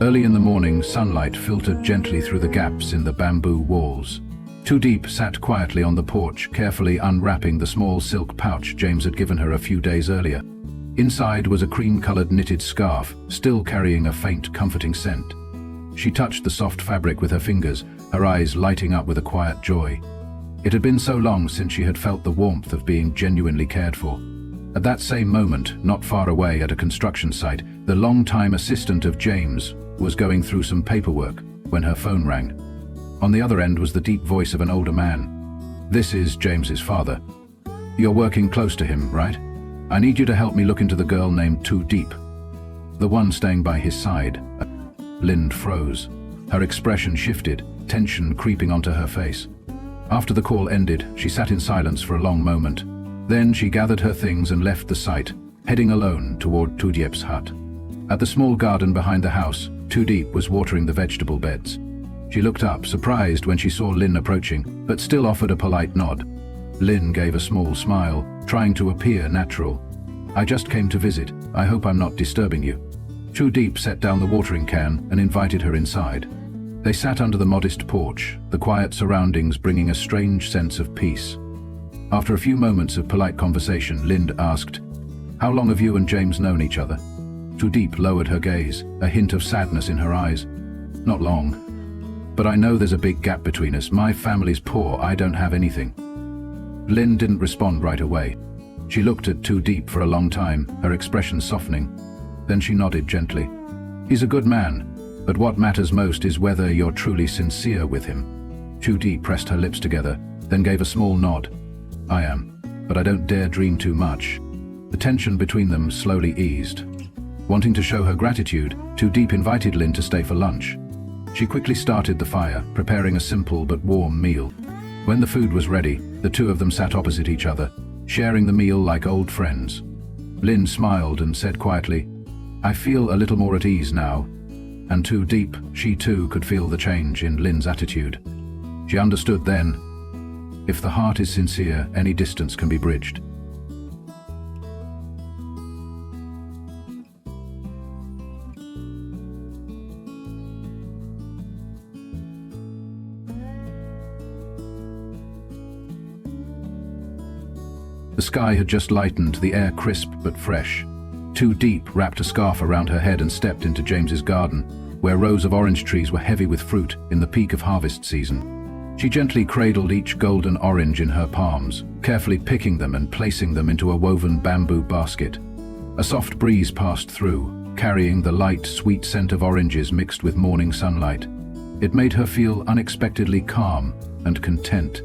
Early in the morning, sunlight filtered gently through the gaps in the bamboo walls. Tu Diep sat quietly on the porch, carefully unwrapping the small silk pouch James had given her a few days earlier. Inside was a cream-colored knitted scarf, still carrying a faint, comforting scent. She touched the soft fabric with her fingers, her eyes lighting up with a quiet joy. It had been so long since she had felt the warmth of being genuinely cared for. At that same moment, not far away at a construction site, the long-time assistant of James was going through some paperwork when her phone rang. On the other end was the deep voice of an older man. "This is James's father. You're working close to him, right? I need you to help me look into the girl named Tu Diep." The one staying by his side. Lind froze. Her expression shifted, tension creeping onto her face. After the call ended, she sat in silence for a long moment. Then she gathered her things and left the site, heading alone toward Tu Diep's hut. At the small garden behind the house, Tu Diep was watering the vegetable beds. She looked up, surprised when she saw Lynn approaching, but still offered a polite nod. Lynn gave a small smile, trying to appear natural. "I just came to visit. I hope I'm not disturbing you." Tu Diep set down the watering can and invited her inside. They sat under the modest porch, the quiet surroundings bringing a strange sense of peace. After a few moments of polite conversation, Lind asked, "How long have you and James known each other?" Tu Diep lowered her gaze, a hint of sadness in her eyes. "Not long. But I know there's a big gap between us. My family's poor, I don't have anything." Lynn didn't respond right away. She looked at Tu Diep for a long time, her expression softening. Then she nodded gently. "He's a good man, but what matters most is whether you're truly sincere with him." Tu Diep pressed her lips together, then gave a small nod. "I am, but I don't dare dream too much." The tension between them slowly eased. Wanting to show her gratitude, Tu Diep invited Lynn to stay for lunch. She quickly started the fire, preparing a simple but warm meal. When the food was ready, the two of them sat opposite each other, sharing the meal like old friends. Lynn smiled and said quietly, "I feel a little more at ease now." And Tu Diep, she too could feel the change in Lynn's attitude. She understood then, if the heart is sincere, any distance can be bridged. The sky had just lightened, the air crisp but fresh. Tu Diep wrapped a scarf around her head and stepped into James's garden, where rows of orange trees were heavy with fruit in the peak of harvest season. She gently cradled each golden orange in her palms, carefully picking them and placing them into a woven bamboo basket. A soft breeze passed through, carrying the light, sweet scent of oranges mixed with morning sunlight. It made her feel unexpectedly calm and content.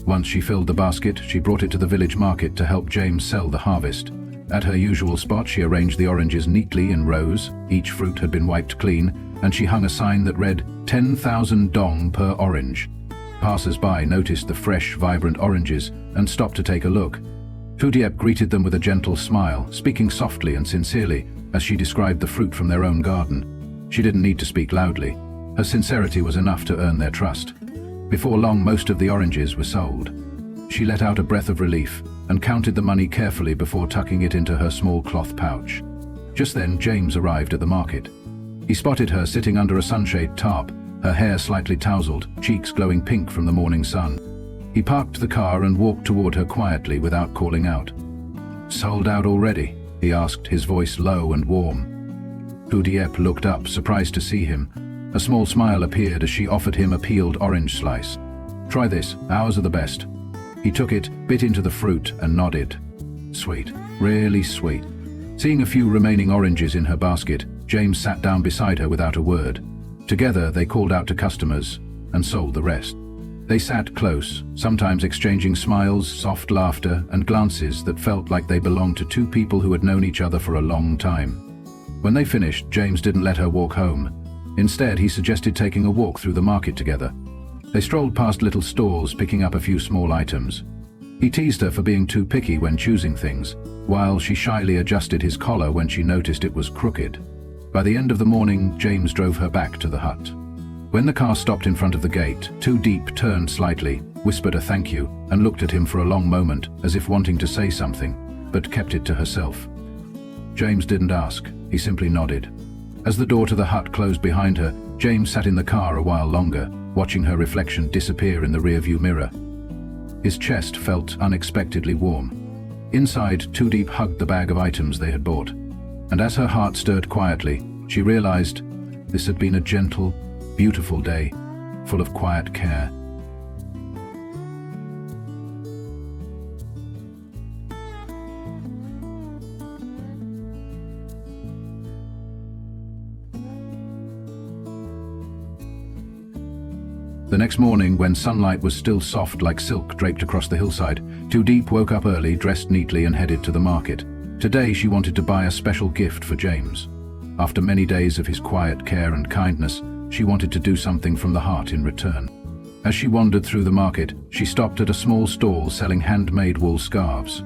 Once she filled the basket, she brought it to the village market to help James sell the harvest. At her usual spot, she arranged the oranges neatly in rows. Each fruit had been wiped clean, and she hung a sign that read, 10,000 dong per orange. Passers-by noticed the fresh, vibrant oranges and stopped to take a look. Tu Diep greeted them with a gentle smile, speaking softly and sincerely as she described the fruit from their own garden. She didn't need to speak loudly. Her sincerity was enough to earn their trust. Before long, most of the oranges were sold. She let out a breath of relief and counted the money carefully before tucking it into her small cloth pouch. Just then, James arrived at the market. He spotted her sitting under a sunshade tarp, her hair slightly tousled, cheeks glowing pink from the morning sun. He parked the car and walked toward her quietly without calling out. "Sold out already?" he asked, his voice low and warm. Tu Diep looked up, surprised to see him. A small smile appeared as she offered him a peeled orange slice. "Try this, ours are the best." He took it, bit into the fruit, and nodded. Sweet, really sweet. Seeing a few remaining oranges in her basket, James sat down beside her without a word. Together, they called out to customers and sold the rest. They sat close, sometimes exchanging smiles, soft laughter, and glances that felt like they belonged to two people who had known each other for a long time. When they finished, James didn't let her walk home. Instead, he suggested taking a walk through the market together. They strolled past little stalls, picking up a few small items. He teased her for being too picky when choosing things, while she shyly adjusted his collar when she noticed it was crooked. By the end of the morning, James drove her back to the hut. When the car stopped in front of the gate, Tu Diep turned slightly, whispered a thank you, and looked at him for a long moment, as if wanting to say something, but kept it to herself. James didn't ask, he simply nodded. As the door to the hut closed behind her, James sat in the car a while longer, watching her reflection disappear in the rearview mirror. His chest felt unexpectedly warm. Inside, Tu Diep hugged the bag of items they had bought. And as her heart stirred quietly, she realized this had been a gentle, beautiful day, full of quiet care. The next morning, when sunlight was still soft like silk draped across the hillside, Tu Diep woke up early, dressed neatly, and headed to the market. Today she wanted to buy a special gift for James. After many days of his quiet care and kindness, she wanted to do something from the heart in return. As she wandered through the market, she stopped at a small stall selling handmade wool scarves.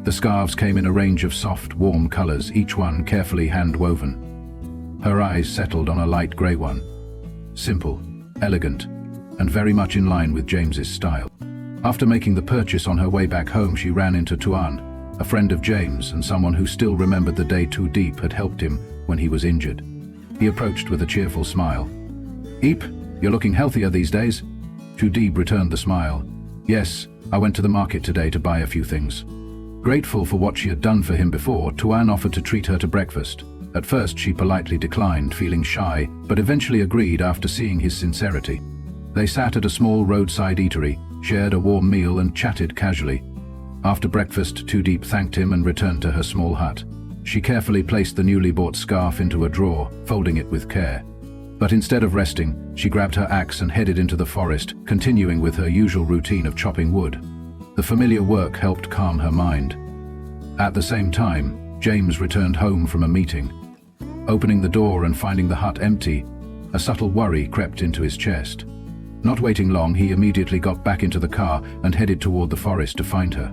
The scarves came in a range of soft, warm colors, each one carefully hand-woven. Her eyes settled on a light grey one. Simple, elegant, and very much in line with James's style. After making the purchase on her way back home, she ran into Tuan, a friend of James and someone who still remembered the day Tu Diep had helped him when he was injured. He approached with a cheerful smile. "Diep, you're looking healthier these days." Tu Diep returned the smile. "Yes, I went to the market today to buy a few things." Grateful for what she had done for him before, Tuan offered to treat her to breakfast. At first she politely declined, feeling shy, but eventually agreed after seeing his sincerity. They sat at a small roadside eatery, shared a warm meal and chatted casually. After breakfast, Tu Diep thanked him and returned to her small hut. She carefully placed the newly bought scarf into a drawer, folding it with care. But instead of resting, she grabbed her axe and headed into the forest, continuing with her usual routine of chopping wood. The familiar work helped calm her mind. At the same time, James returned home from a meeting. Opening the door and finding the hut empty, a subtle worry crept into his chest. Not waiting long, he immediately got back into the car and headed toward the forest to find her.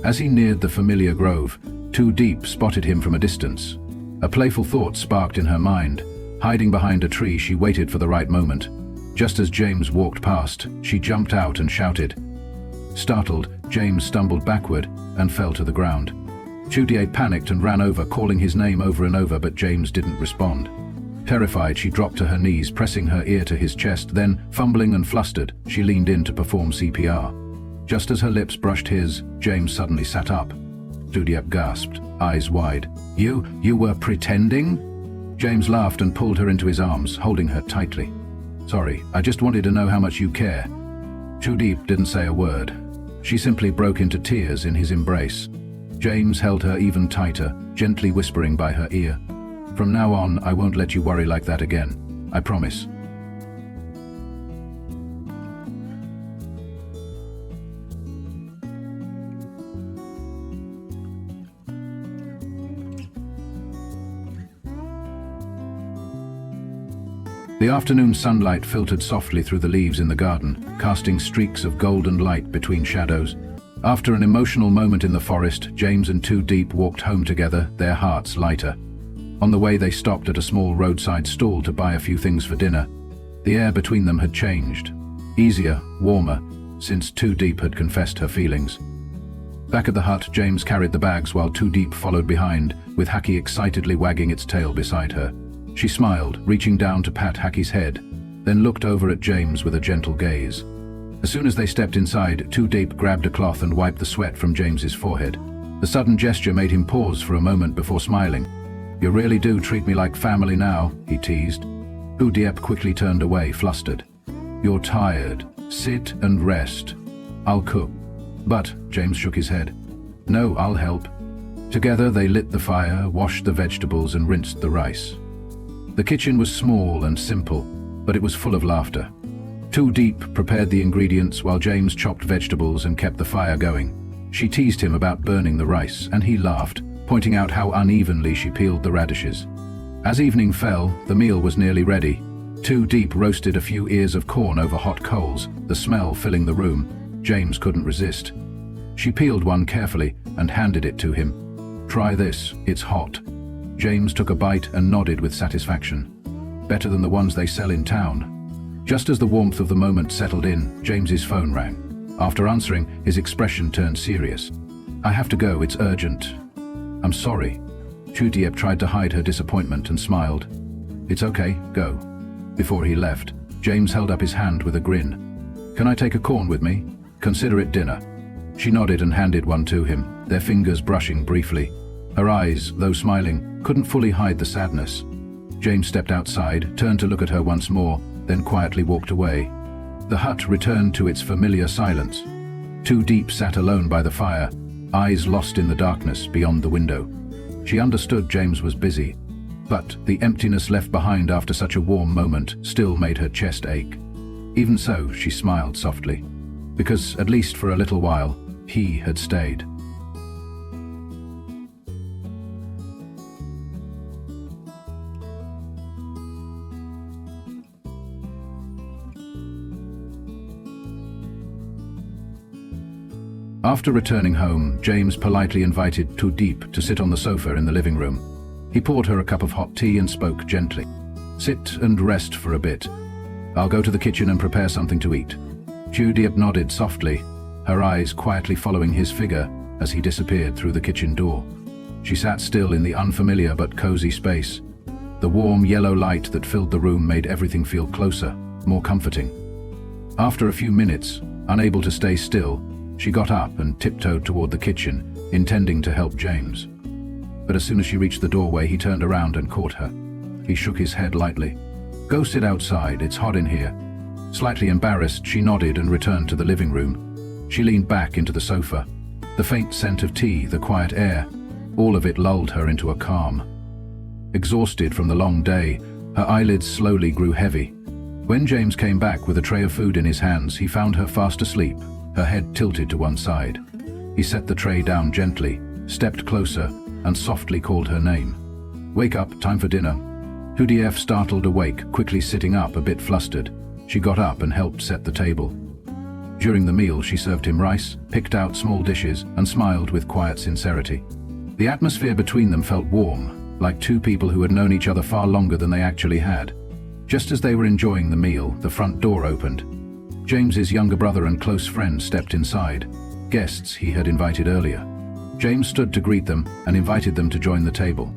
As he neared the familiar grove, Tu Diep spotted him from a distance. A playful thought sparked in her mind. Hiding behind a tree, she waited for the right moment. Just as James walked past, she jumped out and shouted. Startled, James stumbled backward and fell to the ground. Tu Diep panicked and ran over, calling his name over and over, but James didn't respond. Terrified, she dropped to her knees, pressing her ear to his chest. Then, fumbling and flustered, she leaned in to perform CPR. Just as her lips brushed his, James suddenly sat up. Tu Diep gasped, eyes wide. You were pretending?" James laughed and pulled her into his arms, holding her tightly. "Sorry, I just wanted to know how much you care." Tu Diep didn't say a word. She simply broke into tears in his embrace. James held her even tighter, gently whispering by her ear. "From now on, I won't let you worry like that again. I promise." The afternoon sunlight filtered softly through the leaves in the garden, casting streaks of golden light between shadows. After an emotional moment in the forest, James and Tu Diep walked home together, their hearts lighter. On the way, they stopped at a small roadside stall to buy a few things for dinner. The air between them had changed. Easier, warmer, since Tu Diep had confessed her feelings. Back at the hut, James carried the bags while Tu Diep followed behind, with Haki excitedly wagging its tail beside her. She smiled, reaching down to pat Haki's head, then looked over at James with a gentle gaze. As soon as they stepped inside, Tu Diep grabbed a cloth and wiped the sweat from James's forehead. The sudden gesture made him pause for a moment before smiling. "You really do treat me like family now," he teased. Tu Diep quickly turned away, flustered. "You're tired. Sit and rest. I'll cook." "But," James shook his head. "No, I'll help." Together they lit the fire, washed the vegetables and rinsed the rice. The kitchen was small and simple, but it was full of laughter. Tu Diep prepared the ingredients while James chopped vegetables and kept the fire going. She teased him about burning the rice, and he laughed, pointing out how unevenly she peeled the radishes. As evening fell, the meal was nearly ready. Tu Diep roasted a few ears of corn over hot coals, the smell filling the room. James couldn't resist. She peeled one carefully and handed it to him. "Try this, it's hot." James took a bite and nodded with satisfaction. Better than the ones they sell in town. Just as the warmth of the moment settled in, James's phone rang. After answering, his expression turned serious. "I have to go, it's urgent." "I'm sorry." Tu Diep tried to hide her disappointment and smiled. "It's okay, go." Before he left, James held up his hand with a grin. "Can I take a corn with me? Consider it dinner." She nodded and handed one to him, their fingers brushing briefly. Her eyes, though smiling, couldn't fully hide the sadness. James stepped outside, turned to look at her once more, then quietly walked away. The hut returned to its familiar silence. Tu Diep sat alone by the fire, eyes lost in the darkness beyond the window. She understood James was busy, but the emptiness left behind after such a warm moment still made her chest ache. Even so, she smiled softly, because at least for a little while, he had stayed. After returning home, James politely invited Tu Diep to sit on the sofa in the living room. He poured her a cup of hot tea and spoke gently. "Sit and rest for a bit. I'll go to the kitchen and prepare something to eat." Tu Diep nodded softly, her eyes quietly following his figure as he disappeared through the kitchen door. She sat still in the unfamiliar but cozy space. The warm yellow light that filled the room made everything feel closer, more comforting. After a few minutes, unable to stay still, she got up and tiptoed toward the kitchen, intending to help James. But as soon as she reached the doorway, he turned around and caught her. He shook his head lightly. "Go sit outside, it's hot in here." Slightly embarrassed, she nodded and returned to the living room. She leaned back into the sofa. The faint scent of tea, the quiet air, all of it lulled her into a calm. Exhausted from the long day, her eyelids slowly grew heavy. When James came back with a tray of food in his hands, he found her fast asleep, her head tilted to one side. He set the tray down gently, stepped closer, and softly called her name. "Wake up, time for dinner." Tu Diep startled awake, quickly sitting up, a bit flustered. She got up and helped set the table. During the meal, she served him rice, picked out small dishes, and smiled with quiet sincerity. The atmosphere between them felt warm, like two people who had known each other far longer than they actually had. Just as they were enjoying the meal, the front door opened. James's younger brother and close friend stepped inside, guests he had invited earlier. James stood to greet them and invited them to join the table.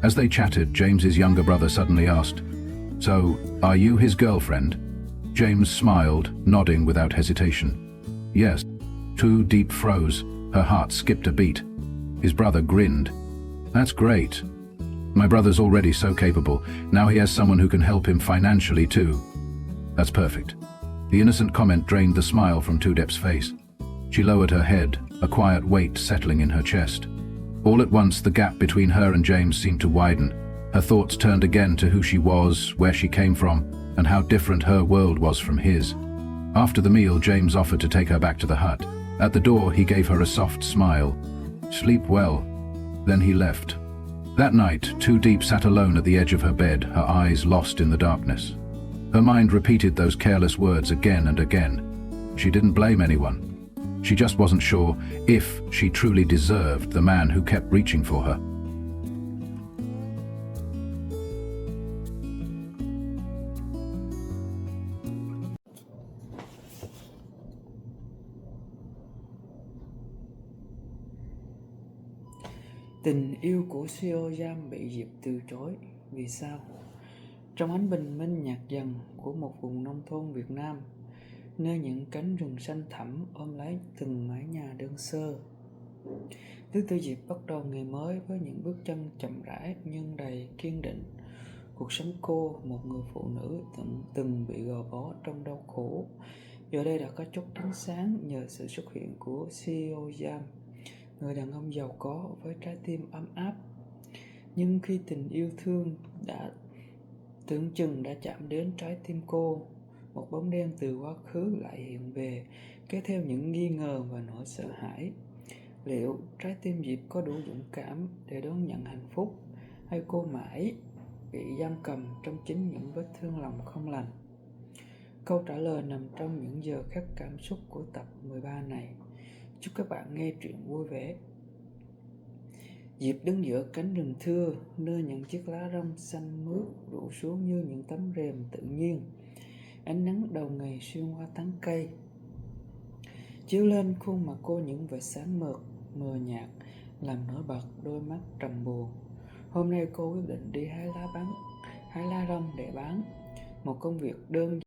As they chatted, James's younger brother suddenly asked, "So, are you his girlfriend?" James smiled, nodding without hesitation. "Yes." Tu Diep froze, her heart skipped a beat. His brother grinned. "That's great. My brother's already so capable. Now he has someone who can help him financially too." "That's perfect." The innocent comment drained the smile from Tu Diep's face. She lowered her head, a quiet weight settling in her chest. All at once, the gap between her and James seemed to widen. Her thoughts turned again to who she was, where she came from, and how different her world was from his. After the meal, James offered to take her back to the hut. At the door, he gave her a soft smile. "Sleep well." Then he left. That night, Tu Diep sat alone at the edge of her bed, her eyes lost in the darkness. Her mind repeated those careless words again and again. She didn't blame anyone. She just wasn't sure if she truly deserved the man who kept reaching for her. Tình yêu của CEO Giam bị Diệp từ chối. Vì sao? Trong ánh bình minh nhạt dần của một vùng nông thôn Việt Nam, nơi những cánh rừng xanh thẳm ôm lấy từng mái nhà đơn sơ, Ly Tu Diep bắt đầu ngày mới với những bước chân chậm rãi nhưng đầy kiên định. Cuộc sống cô, một người phụ nữ từng bị gò bó trong đau khổ, giờ đây đã có chút ánh sáng nhờ sự xuất hiện của CEO Giam, người đàn ông giàu có với trái tim ấm áp. Nhưng khi tình yêu thương đã tưởng chừng đã chạm đến trái tim cô, một bóng đen từ quá khứ lại hiện về, kéo theo những nghi ngờ và nỗi sợ hãi. Liệu trái tim Diệp có đủ dũng cảm để đón nhận hạnh phúc, hay cô mãi bị giam cầm trong chính những vết thương lòng không lành? Câu trả lời nằm trong những giờ khắc cảm xúc của tập 13 này. Chúc các bạn nghe truyện vui vẻ. Diệp đứng giữa cánh rừng thưa, nơi những chiếc lá rong xanh mướt rủ xuống như những tấm rèm tự nhiên. Ánh nắng đầu ngày xuyên qua tán cây, chiếu lên khuôn mặt cô những vệt sáng mờ nhạt, làm nổi bật đôi mắt trầm buồn. Hôm nay cô quyết định đi hái lá rong để bán, một công việc đơn